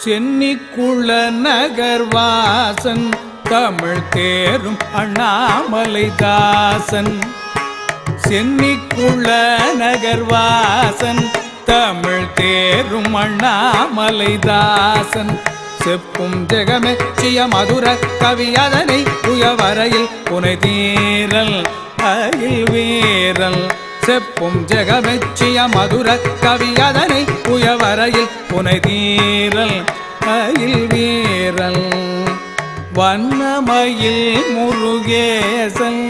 சென்னிக்குள நகர்வாசன் தமிழ் தேரும் அண்ணாமலைதாசன். சென்னிக்குள நகர்வாசன் தமிழ் தேரும் அண்ணாமலைதாசன். செப்பும் ஜெகமெச்சிய மதுர கவி அதனை புயவரையில் புனை தீரல் அயில் வீரல். செப்பும் ஜெகமெச்சிய மதுர கவி அதனை புயவரையில் புனை தீரல் அயில் வீரல். வண்ணமயில் முருகேசன்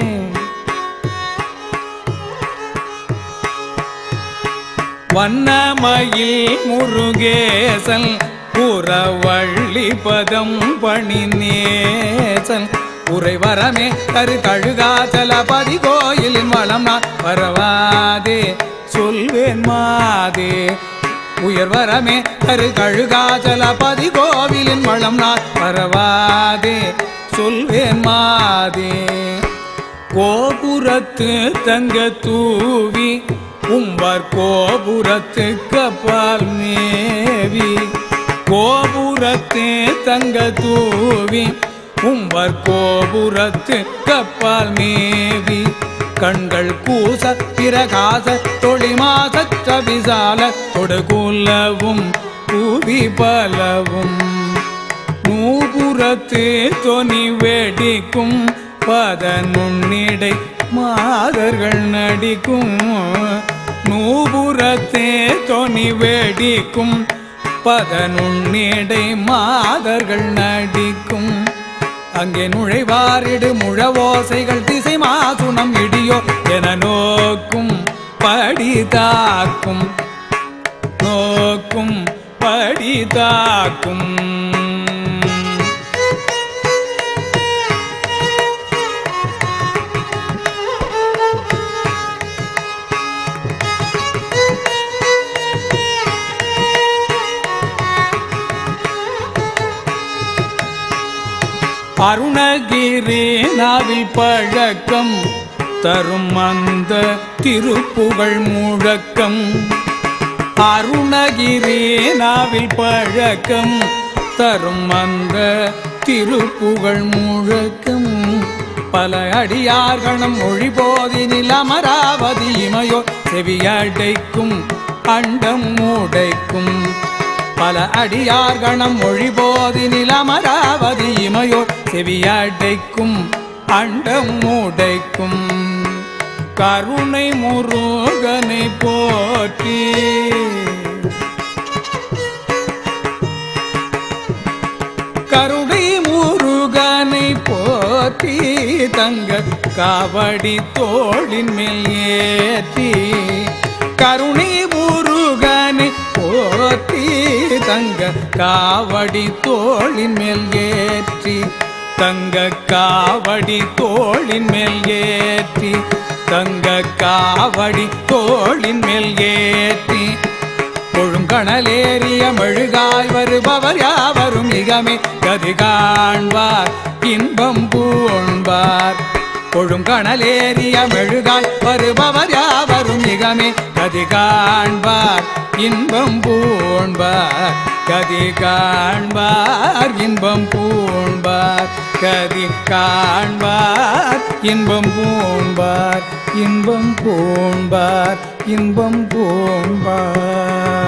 வண்ணமயில் முருகேசன் புறவள்ளி பதம் பணி நேசன். உறைவரமே தரு கழுகாச்சலபதி கோயிலின் வளம் நான் வரவாதே சொல்வேன் மாதே. உயர்வரமே தரு கழுகாச்சலபதி கோவிலின் வளம் நான் வரவாதே சொல்வேன் மாதே. கோபுரத்து தங்க தூவி உம்பர் கோபுரத்து கப்பால் மேவி. கோபுரத்து தங்க தூவி உம்பர் கோபுரத்து கப்பால் மேவி. கண்கள் கூச பிரகாச தொழிமாசற்ற விசால தொடுகுலவும் பூவி பலவும். நூபுரத்து தொனி வெடிக்கும் பத நுண்ணிடை மாதர்கள் நடிக்கும். நூபுரத்தே தொனி வெடிக்கும் பத நுண்ணிடை மாதர்கள் நடிக்கும். அங்கே நுழைவாரிடு முழவோசைகள் திசை மாசுணம் இடியோ என நோக்கும் படிதாக்கும் நோக்கும் படிதாக்கும். அருணகிரி நாவில் பழக்கம் தரும் அந்த திருப்புகழ் முழக்கம். அருணகிரி நாவில் பழக்கம் தரும் அந்த திருப்புகழ் முழக்கம். பல அடியார்கணம் மொழி போதினில் அமராவதி இமையோ செவியடைக்கும் அண்டம் மூடைக்கும். பல அடியார்கணம் மொழி போதினில் அமராவதி இமையோ செவியடைக்கும் அண்டம் மூடைக்கும். கருணை முருகனை போற்றி கருணை முருகனை போற்றி. தங்க காவடி தோளின் மேல் ஏற்றி கருணை முருகனை போற்றி. தங்க காவடி தோளின் மேல் ஏற்றி தங்க காவடி தோளின் மேல் ஏற்றி தங்க காவடி தோளின் மேல் ஏற்றி. கொழுங்கணலேறிய மெழுகாய் வருபவர் யாவரும் மிகமே கதி காண்பார் இன்பம் பூண்பார். கொழுங்கணலேறிய மெழுகாய் வருபவர் யாவரும் மிகமே கதி காண்பார் இன்பம் பூண்பார். கதி காண்பார் இன்பம் பூண்பார். கதி காண்பார் இன்பம் பூண்பார். இன்பம் பூண்பார். இன்பம் பூண்பார்.